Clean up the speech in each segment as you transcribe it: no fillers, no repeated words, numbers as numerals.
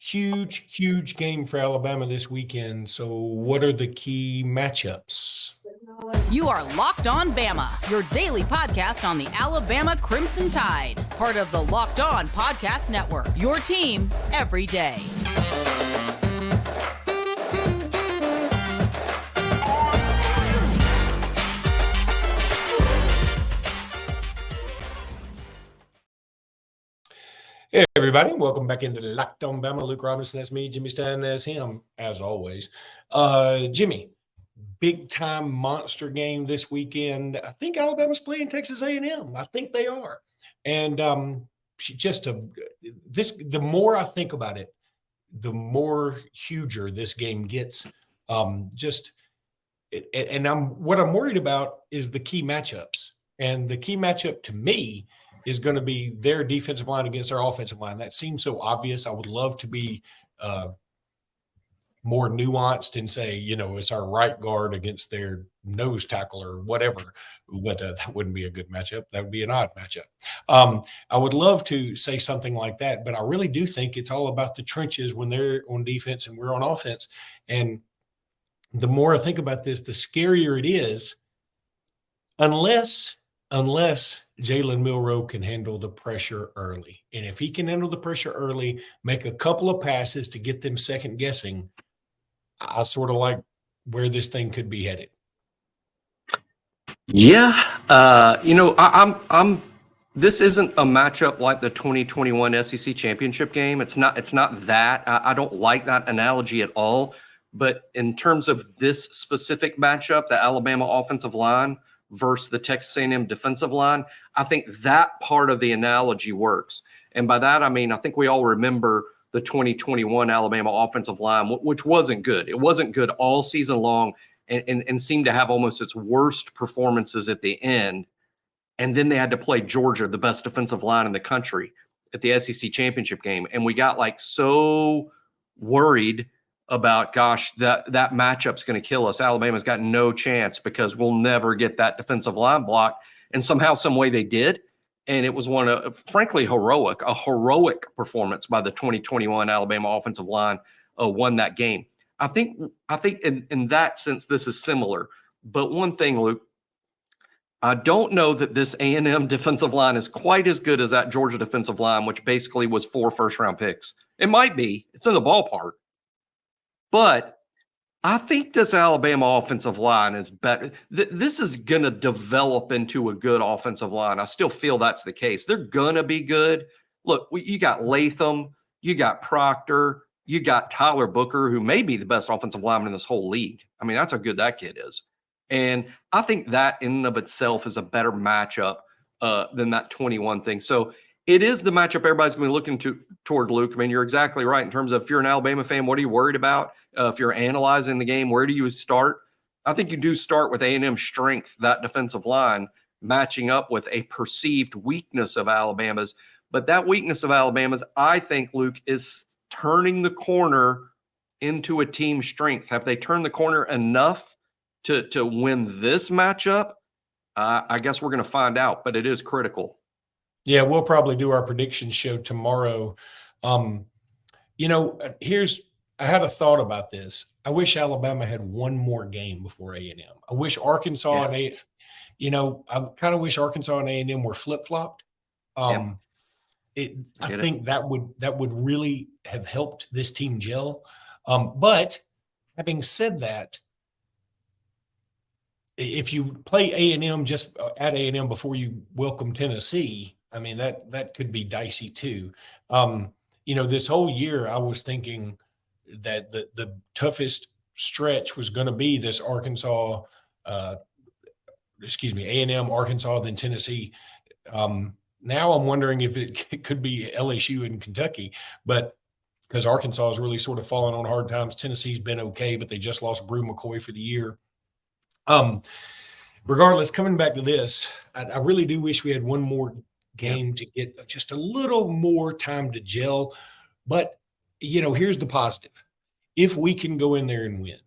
Huge game for Alabama this weekend. So what are the key matchups? You are Locked On Bama, your daily podcast on the Alabama Crimson Tide. Part of the Locked On Podcast Network, your team every day. Hey, everybody. Welcome back into Locked On Bama. Luke Robinson, that's me. Jimmy Stein, that's him, as always. Jimmy, big-time monster game this weekend. I think Alabama's playing Texas A&M. I think they are. And the more I think about it, the more huger this game gets. What I'm worried about is the key matchups. And the key matchup to me is going to be their defensive line against their offensive line. That seems so obvious. I would love to be more nuanced and say, it's our right guard against their nose tackle or whatever, but that wouldn't be a good matchup. That would be an odd matchup. I would love to say something like that, but I really do think it's all about the trenches when they're on defense and we're on offense. And the more I think about this, the scarier it is, unless Jalen Milroe can handle the pressure early. And if he can handle the pressure early, make a couple of passes to get them second guessing, I sort of like where this thing could be headed. Yeah. I'm this isn't a matchup like the 2021 SEC championship game. It's not that. I don't like that analogy at all. But in terms of this specific matchup, the Alabama offensive line versus the Texas A&M defensive line, I think that part of the analogy works. And by that, I mean, I think we all remember the 2021 Alabama offensive line, which wasn't good. It wasn't good all season long and seemed to have almost its worst performances at the end. And then they had to play Georgia, the best defensive line in the country, at the SEC championship game. And we got so worried about, gosh, that matchup's going to kill us. Alabama's got no chance because we'll never get that defensive line blocked. And somehow, some way they did. And it was frankly, a heroic performance by the 2021 Alabama offensive line won that game. I think in that sense, this is similar. But one thing, Luke, I don't know that this A&M defensive line is quite as good as that Georgia defensive line, which basically was 4 first-round picks. It might be. It's in the ballpark. But I think this Alabama offensive line is better. This is going to develop into a good offensive line. I still feel that's the case. They're going to be good. Look, you got Latham, you got Proctor, you got Tyler Booker, who may be the best offensive lineman in this whole league. I mean, that's how good that kid is. And I think that in and of itself is a better matchup than that 21 thing. So it is the matchup everybody's going to be looking toward, Luke. I mean, you're exactly right in terms of if you're an Alabama fan, what are you worried about? If you're analyzing the game, where do you start? I think you do start with A&M's strength, that defensive line, matching up with a perceived weakness of Alabama's. But that weakness of Alabama's, I think, Luke, is turning the corner into a team strength. Have they turned the corner enough to win this matchup? I guess we're going to find out, but it is critical. Yeah, we'll probably do our prediction show tomorrow. I had a thought about this. I wish Alabama had one more game before A&M. I wish Arkansas and I kind of wish Arkansas and A&M were flip-flopped. I think that would really have helped this team gel. But having said that, if you play A&M just at A&M before you welcome Tennessee, I mean, that could be dicey too. This whole year I was thinking that the toughest stretch was going to be this A&M, Arkansas, then Tennessee. Now I'm wondering if it could be LSU and Kentucky, but because Arkansas has really sort of fallen on hard times. Tennessee's been okay, but they just lost Brew McCoy for the year. Regardless, coming back to this, I really do wish we had one more game to get just a little more time to gel. But, here's the positive. If we can go in there and win,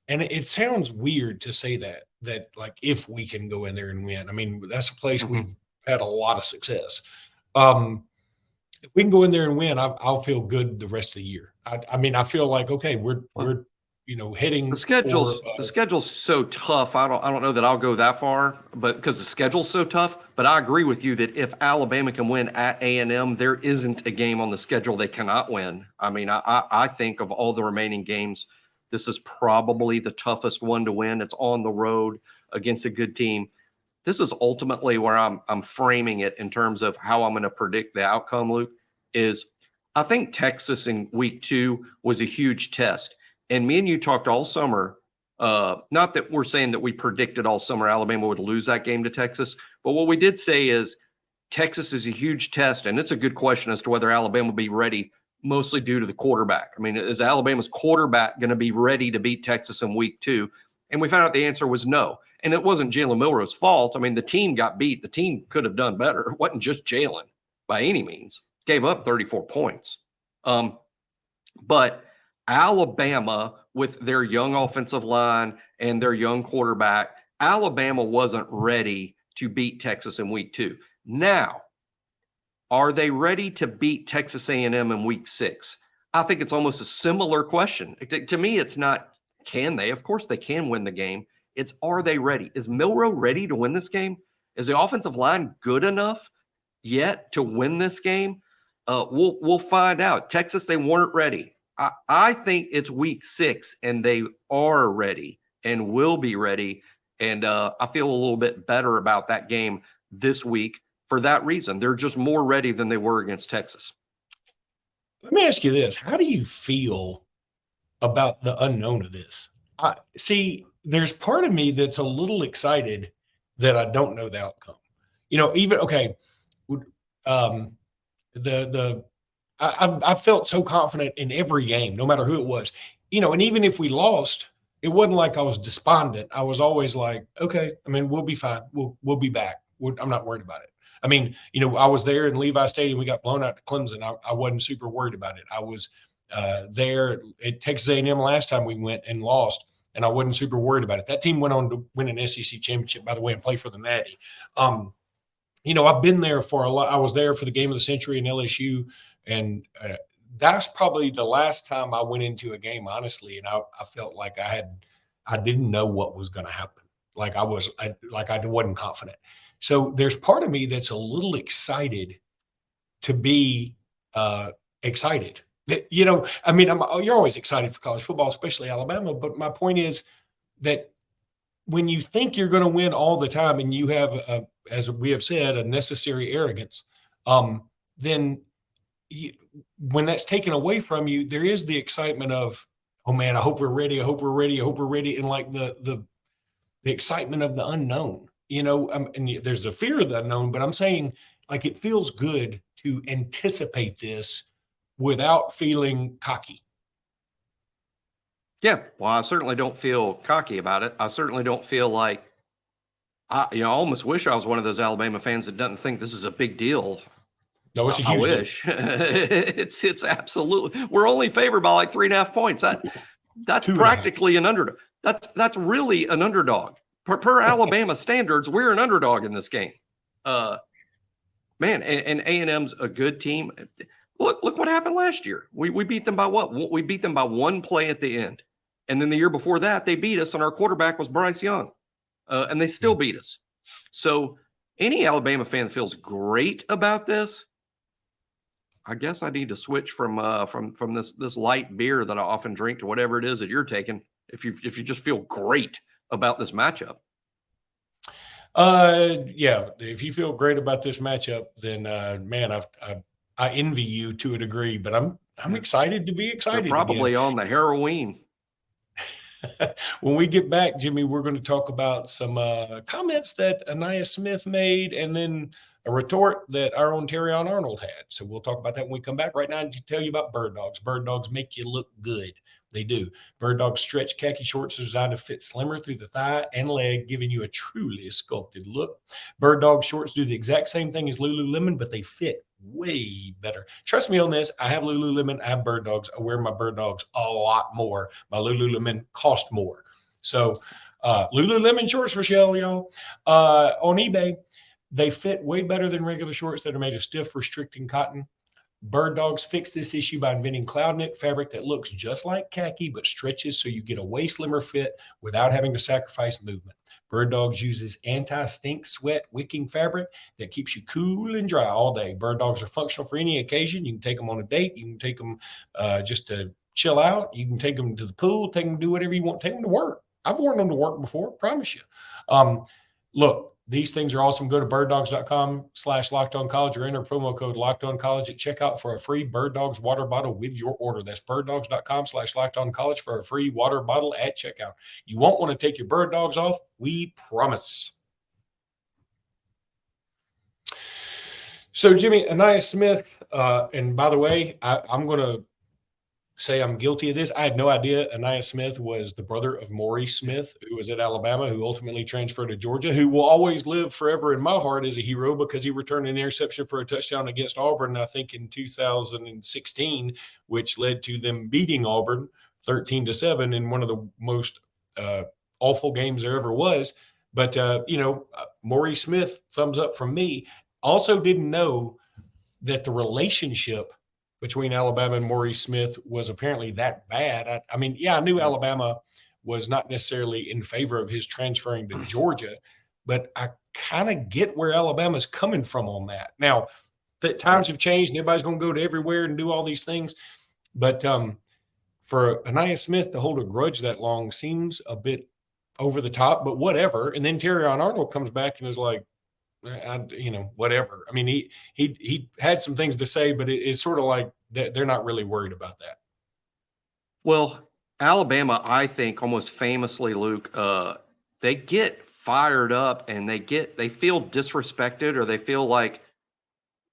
and it sounds weird to say that like if we can go in there and win, I mean, that's a place we've had a lot of success. if we can go in there and win, I'll feel good the rest of the year. I mean, I feel like, okay, we're The heading for schedule's so tough. I don't know that I'll go that far, but because the schedule's so tough. But I agree with you that if Alabama can win at A&M, there isn't a game on the schedule they cannot win. I mean, I think of all the remaining games, this is probably the toughest one to win. It's on the road against a good team. This is ultimately where I'm framing it in terms of how I'm going to predict the outcome, Luke, is I think Texas in week 2 was a huge test. And me and you talked all summer, not that we're saying that we predicted all summer Alabama would lose that game to Texas, but what we did say is Texas is a huge test, and it's a good question as to whether Alabama will be ready, mostly due to the quarterback. I mean, is Alabama's quarterback going to be ready to beat Texas in week 2? And we found out the answer was no. And it wasn't Jalen Milroe's fault. I mean, the team got beat. The team could have done better. It wasn't just Jalen by any means. Gave up 34 points. But Alabama, with their young offensive line and their young quarterback, Alabama wasn't ready to beat Texas in week 2. Now, are they ready to beat Texas A&M in week 6? I think it's almost a similar question. To me, it's not, can they? Of course they can win the game. It's, are they ready? Is Milroe ready to win this game? Is the offensive line good enough yet to win this game? We'll find out. Texas, they weren't ready. I think it's week 6 and they are ready and will be ready. And I feel a little bit better about that game this week for that reason. They're just more ready than they were against Texas. Let me ask you this. How do you feel about the unknown of this? See, there's part of me that's a little excited that I don't know the outcome. Even, okay, I felt so confident in every game, no matter who it was, and even if we lost, it wasn't like I was despondent. I was always like, okay, I mean, we'll be fine. We'll be back. I'm not worried about it. I mean, I was there in Levi Stadium. We got blown out to Clemson. I wasn't super worried about it. I was there at Texas A&M last time we went and lost, and I wasn't super worried about it. That team went on to win an SEC championship, by the way, and play for the Natty. I've been there for a lot. I was there for the game of the century in LSU, and that's probably the last time I went into a game, honestly, and I felt like I didn't know what was going to happen. Like I wasn't confident. So there's part of me that's a little excited to be excited. I mean, you're always excited for college football, especially Alabama. But my point is that when you think you're going to win all the time and you have, as we have said, a necessary arrogance, then when that's taken away from you, there is the excitement of, oh man, I hope we're ready. I hope we're ready. I hope we're ready. And like the excitement of the unknown, and there's the fear of the unknown, but I'm saying like it feels good to anticipate this without feeling cocky. Yeah, well, I certainly don't feel cocky about it. I certainly don't feel like I almost wish I was one of those Alabama fans that doesn't think this is a big deal. No, it's a I huge deal. wish. It's absolutely. We're only favored by like 3.5 points. That's practically an underdog. That's really an underdog. Per Alabama standards, we're an underdog in this game. Man, and A&M's a good team. Look what happened last year. We beat them by what? We beat them by one play at the end. And then the year before that, they beat us, and our quarterback was Bryce Young. And they still beat us. So any Alabama fan that feels great about this, I guess I need to switch from this light beer that I often drink to whatever it is that you're taking. If you just feel great about this matchup. Yeah. If you feel great about this matchup, then man, I envy you to a degree, but I'm excited to be excited. You're probably again. On the heroin. When we get back, Jimmy, we're going to talk about some comments that Anais Smith made, and then a retort that our own Terrion Arnold had. So we'll talk about that when we come back. Right now, I need to tell you about Bird Dogs. Bird Dogs make you look good. They do. Bird Dogs stretch khaki shorts are designed to fit slimmer through the thigh and leg, giving you a truly sculpted look. Bird Dog shorts do the exact same thing as Lululemon, but they fit way better. Trust me on this. I have Lululemon. I have Bird Dogs. I wear my Bird Dogs a lot more. My Lululemon cost more. So Lululemon shorts for sale, y'all. On eBay, they fit way better than regular shorts that are made of stiff, restricting cotton. Bird Dogs fixed this issue by inventing cloud knit fabric that looks just like khaki but stretches so you get a way slimmer fit without having to sacrifice movement. Bird Dogs uses anti-stink sweat wicking fabric that keeps you cool and dry all day. Bird Dogs are functional for any occasion. You can take them on a date. You can take them just to chill out. You can take them to the pool, take them to do whatever you want, take them to work. I've worn them to work before, promise you. Look, these things are awesome. Go to birddogs.com/lockedoncollege or enter promo code lockedoncollege at checkout for a free Bird Dogs water bottle with your order. That's birddogs.com/lockedoncollege for a free water bottle at checkout. You won't want to take your Bird Dogs off. We promise. So, Jimmy, Anais Smith, and by the way, I'm going to say I'm guilty of this. I had no idea Anais Smith was the brother of Maurice Smith, who was at Alabama, who ultimately transferred to Georgia, who will always live forever in my heart as a hero because he returned an interception for a touchdown against Auburn, I think in 2016, which led to them beating Auburn 13-7 in one of the most awful games there ever was. But, Maurice Smith, thumbs up from me. Also didn't know that the relationship between Alabama and Maurice Smith was apparently that bad. I mean, I knew Alabama was not necessarily in favor of his transferring to Georgia, but I kind of get where Alabama's coming from on that. Now, the times have changed and everybody's going to go to everywhere and do all these things. But for Anais Smith to hold a grudge that long seems a bit over the top, but whatever. And then Terrion Arnold comes back and is like, whatever. I mean, he had some things to say, but it's sort of like they're not really worried about that. Well, Alabama, I think, almost famously, Luke, they get fired up and they feel disrespected, or they feel like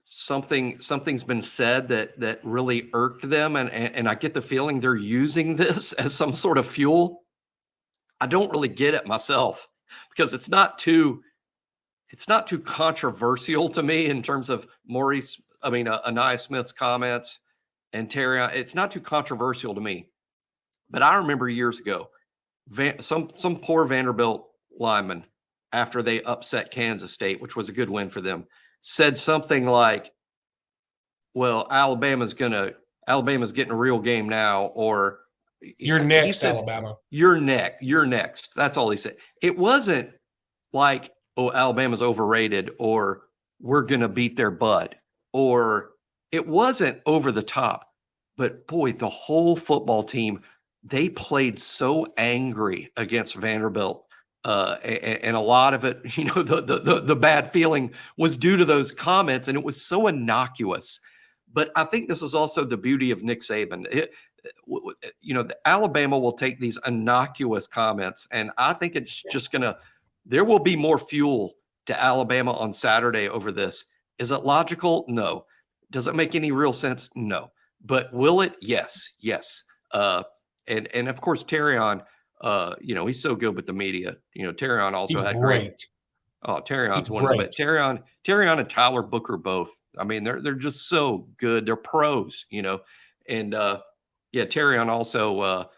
something's been said that really irked them, and I get the feeling they're using this as some sort of fuel. I don't really get it myself because it's not too controversial to me in terms of Anais Smith's comments and Terry. It's not too controversial to me. But I remember years ago, some poor Vanderbilt lineman, after they upset Kansas State, which was a good win for them, said something like, well, Alabama's getting a real game now, or you're next, Alabama. You're next. That's all he said. It wasn't like, oh, Alabama's overrated, or we're going to beat their butt, or it wasn't over the top. But boy, the whole football team, they played so angry against Vanderbilt. And a lot of it, the bad feeling was due to those comments, and it was so innocuous. But I think this is also the beauty of Nick Saban. The Alabama will take these innocuous comments, and I think it's just there will be more fuel to Alabama on Saturday over this. Is it logical? No. Does it make any real sense? No. But will it? Yes. And of course, Terrion, he's so good with the media. Terrion also had great. Oh, Terrion's wonderful. But Terrion and Tyler Booker both. I mean, they're just so good. They're pros, And Terrion also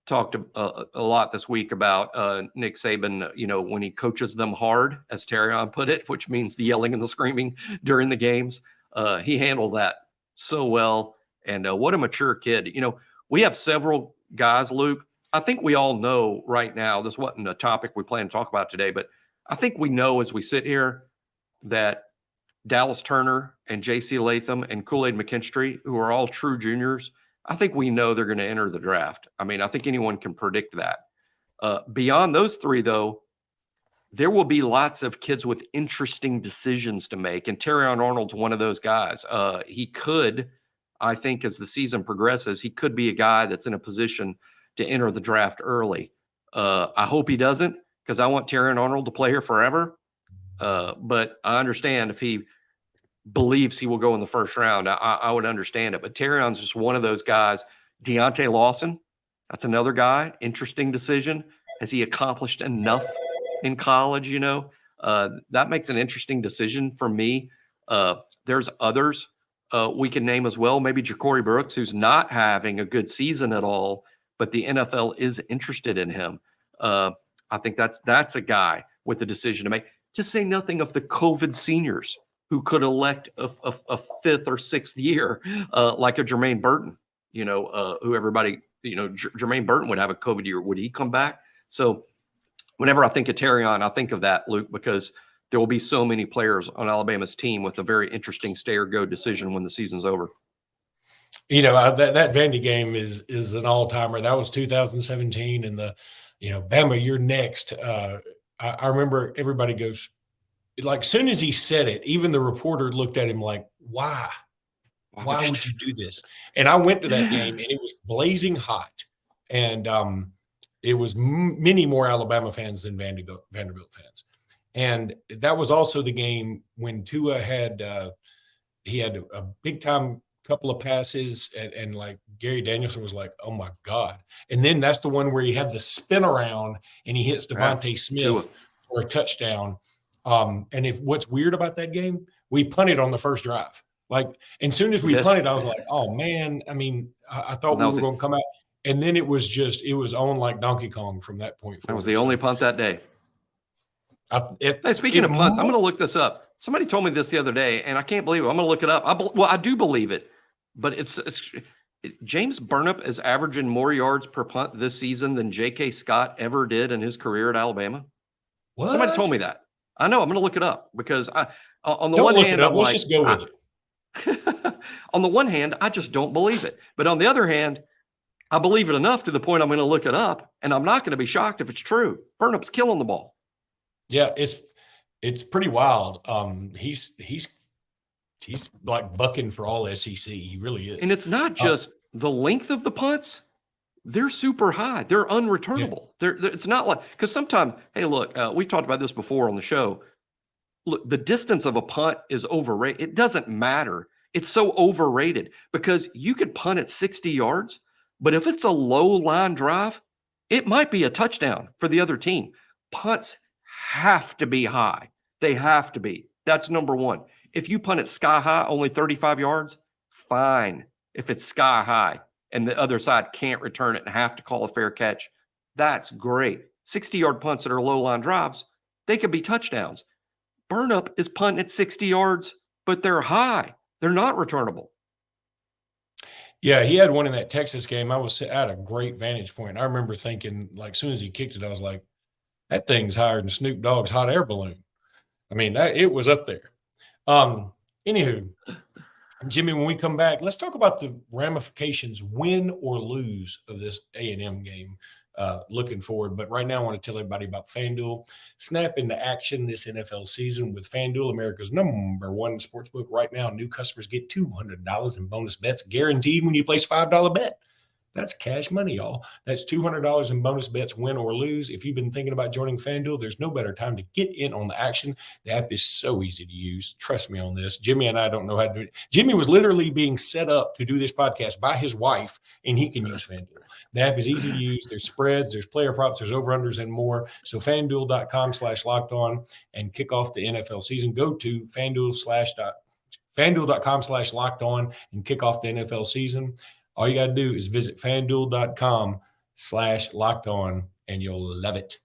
talked a lot this week about Nick Saban, when he coaches them hard, as Terrion put it, which means the yelling and the screaming during the games. He handled that so well. And what a mature kid. We have several guys, Luke. I think we all know right now, this wasn't a topic we plan to talk about today, but I think we know as we sit here that Dallas Turner and J.C. Latham and Kool-Aid McKinstry, who are all true juniors, I think we know they're going to enter the draft. I mean, I think anyone can predict that. Beyond those three, though, there will be lots of kids with interesting decisions to make. And Terrion Arnold's one of those guys. He could, I think, as the season progresses, he could be a guy that's in a position to enter the draft early. I hope he doesn't, because I want Terrion Arnold to play here forever. But I understand if he believes he will go in the first round, I would understand it. But Terrion's just one of those guys. Deontay Lawson, that's another guy. Interesting decision. Has he accomplished enough in college? That makes an interesting decision for me. There's others we can name as well. Maybe Ja'Cory Brooks, who's not having a good season at all, but the NFL is interested in him. I think that's a guy with a decision to make. To say nothing of the COVID seniors. who could elect a fifth or sixth year, like a Jermaine Burton, who everybody, Jermaine Burton would have a COVID year. Would he come back? So whenever I think of Terrion, I think of that, Luke, because there will be so many players on Alabama's team with a very interesting stay or go decision when the season's over. That Vandy game is an all timer. That was 2017, and Bama, you're next. I remember everybody goes, like, soon as he said it, even the reporter looked at him like, why? Why would you do this? And I went to that game, and it was blazing hot, and it was many more Alabama fans than Vanderbilt fans. And that was also the game when Tua had he had a big time couple of passes, and like Gary Danielson was like, oh my God. And then that's the one where he had the spin around and he hits Devontae Smith for a touchdown. And what's weird about that game, we punted on the first drive. Like, as soon as we punted, I was like, oh man, I mean, I thought we were going to come out. And then it was on like Donkey Kong from that point forward. That was the only punt that day. Speaking of punts, I'm going to look this up. Somebody told me this the other day, and I can't believe it. I'm going to look it up. I do believe it, but it's James Burnip is averaging more yards per punt this season than J.K. Scott ever did in his career at Alabama. What? Somebody told me that. I know. I'm going to look it up because on the Don't one look hand, it up. I'm Let's like, just go with it. On the one hand, I just don't believe it. But on the other hand, I believe it enough to the point I'm going to look it up, and I'm not going to be shocked if it's true. Burnip's killing the ball. Yeah, it's pretty wild. He's like bucking for all SEC. He really is. And it's not just the length of the punts. They're super high. They're unreturnable. Yeah. It's not like, because sometimes, hey, look, we've talked about this before on the show. Look, the distance of a punt is overrated. It doesn't matter. It's so overrated because you could punt at 60 yards, but if it's a low line drive, it might be a touchdown for the other team. Punts have to be high. They have to be. That's number one. If you punt it sky high, only 35 yards, fine. If it's sky high and the other side can't return it and have to call a fair catch, that's great. 60-yard punts that are low line drives, they could be touchdowns. Burnip is punting at 60 yards, but they're high. They're not returnable. Yeah, he had one in that Texas game. I was at a great vantage point. I remember thinking, like, as soon as he kicked it, I was like, that thing's higher than Snoop Dogg's hot air balloon. I mean, it was up there. Anywho, Jimmy, when we come back, let's talk about the ramifications, win or lose, of this A&M game. Looking forward. But right now, I want to tell everybody about FanDuel. Snap into action this NFL season with FanDuel, America's #1 sportsbook. Right now, new customers get $200 in bonus bets guaranteed when you place a $5 bet. That's cash money, y'all. That's $200 in bonus bets, win or lose. If you've been thinking about joining FanDuel, there's no better time to get in on the action. The app is so easy to use. Trust me on this. Jimmy and I don't know how to do it. Jimmy was literally being set up to do this podcast by his wife, and he can use FanDuel. The app is easy to use. There's spreads, there's player props, there's over-unders, and more. So FanDuel.com/lockedon and kick off the NFL season. Go to FanDuel.com/lockedon and kick off the NFL season. All you got to do is visit FanDuel.com/lockedon and you'll love it.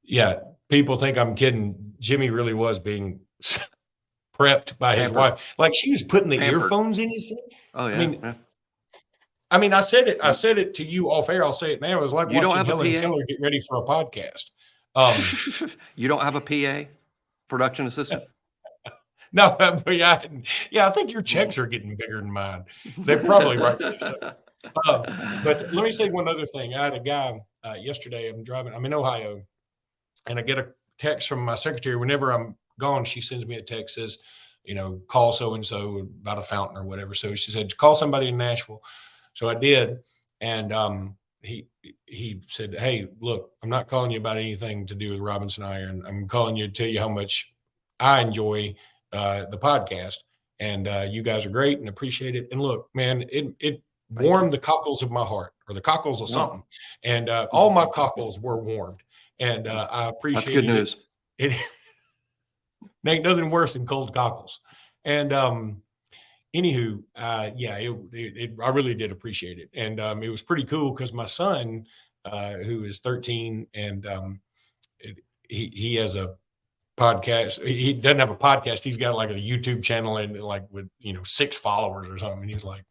Yeah, people think I'm kidding. Jimmy really was being prepped by his wife. Like, she was putting the earphones in his thing. Oh, yeah. I mean, I said it to you off air. I'll say it now. It was like watching Helen Keller get ready for a podcast. You don't have a PA, production assistant? No, but I think your checks are getting bigger than mine. They're probably rightfully so. But let me say one other thing. I had a guy yesterday. I'm in Ohio, and I get a text from my secretary. Whenever I'm gone, she sends me a text, says, call so-and-so about a fountain or whatever. So she said, call somebody in Nashville. So I did. And he said, hey, look, I'm not calling you about anything to do with Robinson Iron. I'm calling you to tell you how much I enjoy the podcast, and you guys are great and appreciate it. And look, man, it warmed the cockles of my heart, or the cockles of something, and all my cockles were warmed, and I appreciate it. That's good news. It ain't nothing worse than cold cockles. And anywho, I really did appreciate it, and it was pretty cool because my son, who is 13, and he has a podcast. He doesn't have a podcast. He's got like a YouTube channel and like with 6 followers or something. And he's like,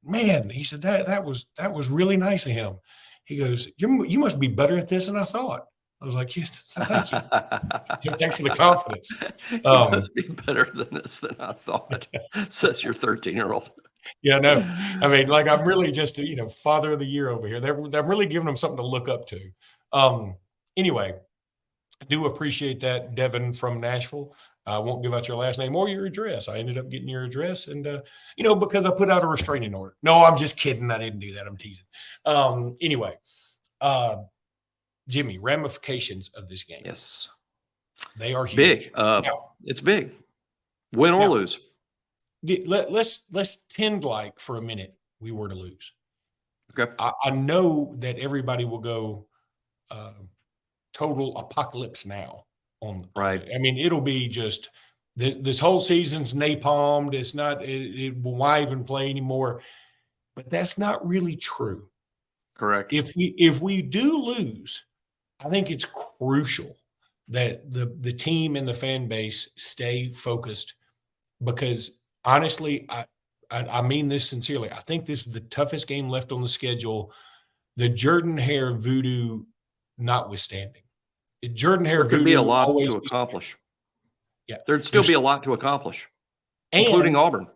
man, he said that was really nice of him. He goes, you must be better at this than I thought. I was like, yes, thank you. Thanks for the confidence. You must be better than this than I thought, says your 13-year-old. Yeah, no. I mean, like, I'm really just, father of the year over here. I'm really giving them something to look up to. Anyway, I do appreciate that, Devin from Nashville. I won't give out your last name or your address. I ended up getting your address and, because I put out a restraining order. No, I'm just kidding. I didn't do that. I'm teasing. Anyway, Jimmy, ramifications of this game. Yes. They are huge. Big. It's big. Win or lose. Let's tend like for a minute we were to lose. Okay. I know that everybody will go total apocalypse now on right. I mean, it'll be just this whole season's napalmed. It's not. Why even play anymore? But that's not really true. Correct. If we do lose, I think it's crucial that the team and the fan base stay focused, because honestly, I mean this sincerely. I think this is the toughest game left on the schedule. The Jordan-Hare voodoo notwithstanding. Jordan-Hare voodoo could be a lot to accomplish. Yeah. There'd still be a lot to accomplish, including Auburn.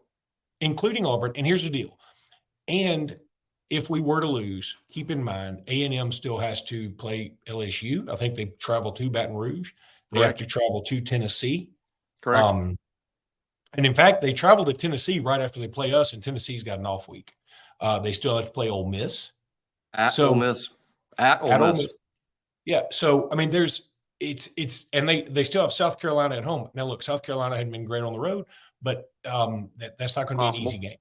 Including Auburn. And here's the deal. And if we were to lose, keep in mind, A&M still has to play LSU. I think they travel to Baton Rouge. They have to travel to Tennessee. Correct. And in fact, they travel to Tennessee right after they play us, and Tennessee's got an off week. They still have to play Ole Miss. At Ole Miss. Yeah. So, I mean, and they still have South Carolina at home. Now, look, South Carolina hadn't been great on the road, but that's not going to be an easy game.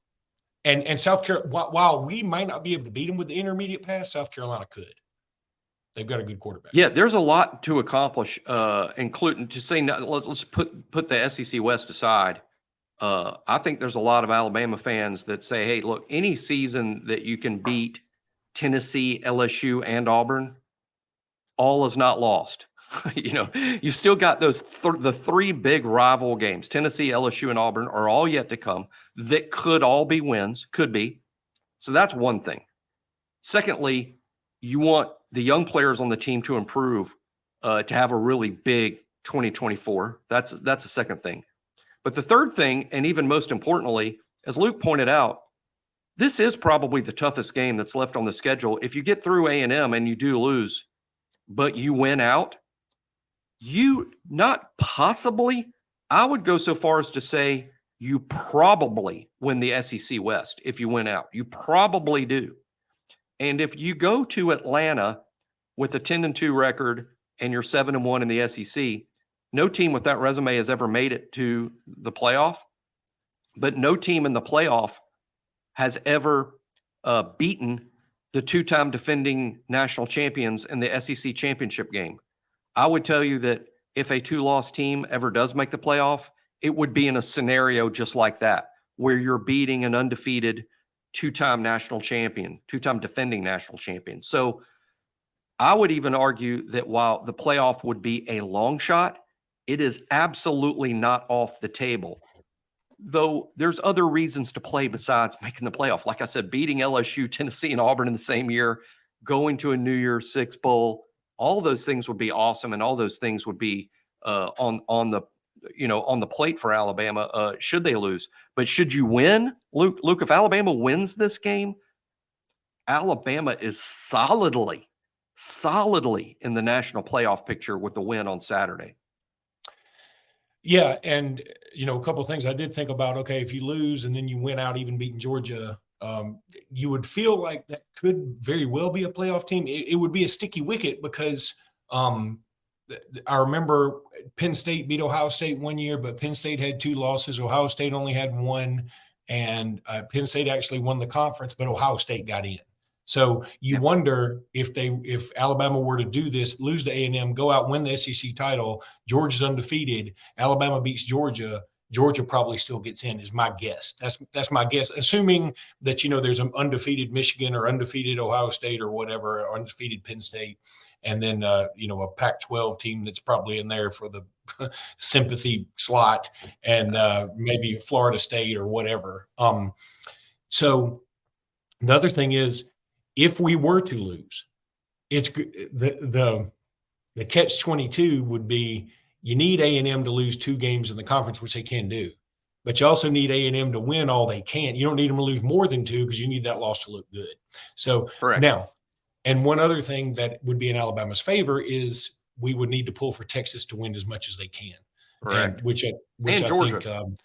And South Carolina, while we might not be able to beat them with the intermediate pass, South Carolina could. They've got a good quarterback. Yeah, there's a lot to accomplish, including to say, let's put the SEC West aside. I think there's a lot of Alabama fans that say, hey, look, any season that you can beat Tennessee, LSU, and Auburn, all is not lost. You still got those the 3 big rival games. Tennessee, LSU, and Auburn are all yet to come. That could all be wins, could be. So that's one thing. Secondly, you want the young players on the team to improve, to have a really big 2024. That's the second thing. But the third thing, and even most importantly, as Luke pointed out, this is probably the toughest game that's left on the schedule. If you get through A&M and you do lose, but you win out, not possibly, I would go so far as to say you probably win the SEC West if you win out. You probably do. And if you go to Atlanta with a 10-2 record and you're 7-1 in the SEC, no team with that resume has ever made it to the playoff, but no team in the playoff has ever beaten the 2-time defending national champions in the SEC championship game. I would tell you that if a 2-loss team ever does make the playoff, it would be in a scenario just like that, where you're beating an undefeated 2-time national champion, 2-time defending national champion. So I would even argue that while the playoff would be a long shot, it is absolutely not off the table. Though there's other reasons to play besides making the playoff. Like I said, beating LSU, Tennessee, and Auburn in the same year, going to a New Year's Six Bowl, all those things would be awesome, and all those things would be on the plate for Alabama should they lose. But should you win, Luke, if Alabama wins this game, Alabama is solidly in the national playoff picture with the win on Saturday. Yeah, and a couple of things I did think about. Okay, if you lose and then you win out, even beating Georgia, you would feel like that could very well be a playoff team. It would be a sticky wicket because I remember Penn State beat Ohio State one year, but Penn State had 2 losses. Ohio State only had 1, and Penn State actually won the conference, but Ohio State got in. So you wonder if Alabama were to do this, lose to A&M, go out, win the SEC title, Georgia's undefeated, Alabama beats Georgia, Georgia probably still gets in, is my guess. That's my guess, assuming that, there's an undefeated Michigan or undefeated Ohio State or whatever, or undefeated Penn State, and then, a Pac-12 team that's probably in there for the sympathy slot, and maybe Florida State or whatever. So the other thing is, if we were to lose, it's the catch-22 would be, you need A&M to lose 2 games in the conference, which they can do. But you also need A&M to win all they can. You don't need them to lose more than 2 because you need that loss to look good. So Correct. Now, and one other thing that would be in Alabama's favor is we would need to pull for Texas to win as much as they can. Correct. And which I Georgia. think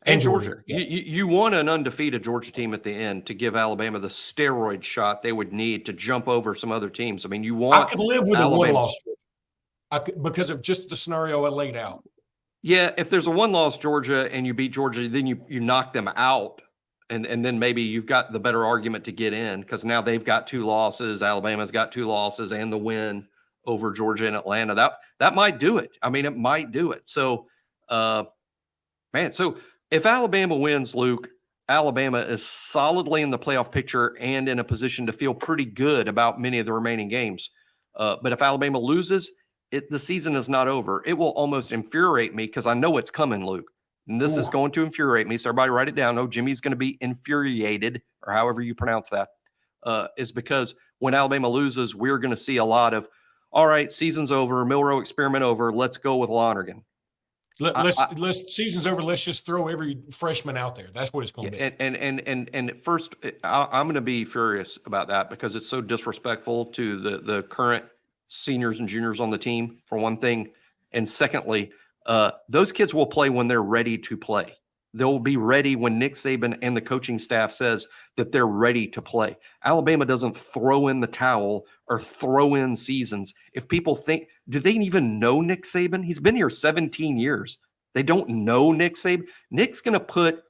and Georgia. Yeah. You want an undefeated Georgia team at the end to give Alabama the steroid shot they would need to jump over some other teams. I mean, you want I could live with Alabama. a one-loss Georgia. because of just the scenario I laid out. Yeah, if there's a one-loss Georgia and you beat Georgia, then you knock them out, and then maybe you've got the better argument to get in because now they've got 2 losses. Alabama's got 2 losses and the win over Georgia and Atlanta. That might do it. I mean, it might do it. So, so if Alabama wins, Luke, Alabama is solidly in the playoff picture and in a position to feel pretty good about many of the remaining games. But if Alabama loses, the season is not over. It will almost infuriate me because I know it's coming, Luke. And this is going to infuriate me. So everybody write it down. Oh, Jimmy's going to be infuriated, or however you pronounce that, is because when Alabama loses, we're going to see a lot of, all right, season's over, Milroe experiment over, let's go with Lonergan. Let's season's over. Let's just throw every freshman out there. That's what it's going to be. And first, I'm going to be furious about that because it's so disrespectful to the current seniors and juniors on the team, for one thing. And secondly, those kids will play when they're ready to play. They'll be ready when Nick Saban and the coaching staff says that they're ready to play. Alabama doesn't throw in the towel or throw in seasons. If people think, do they even know Nick Saban? He's been here 17 years. They don't know Nick Saban. Nick's going to put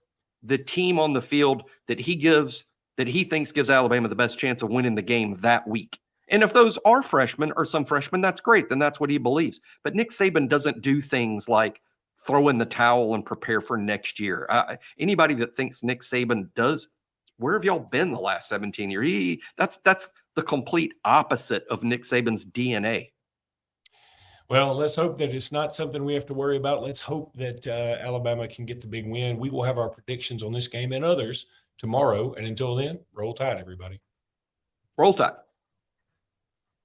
the team on the field that he thinks gives Alabama the best chance of winning the game that week. And if those are freshmen or some freshmen, that's great. Then that's what he believes. But Nick Saban doesn't do things like throw in the towel and prepare for next year. Anybody that thinks Nick Saban does, where have y'all been the last 17 years? That's the complete opposite of Nick Saban's DNA. Well, let's hope that it's not something we have to worry about. Let's hope that Alabama can get the big win. We will have our predictions on this game and others tomorrow. And until then, roll tide, everybody. Roll tide.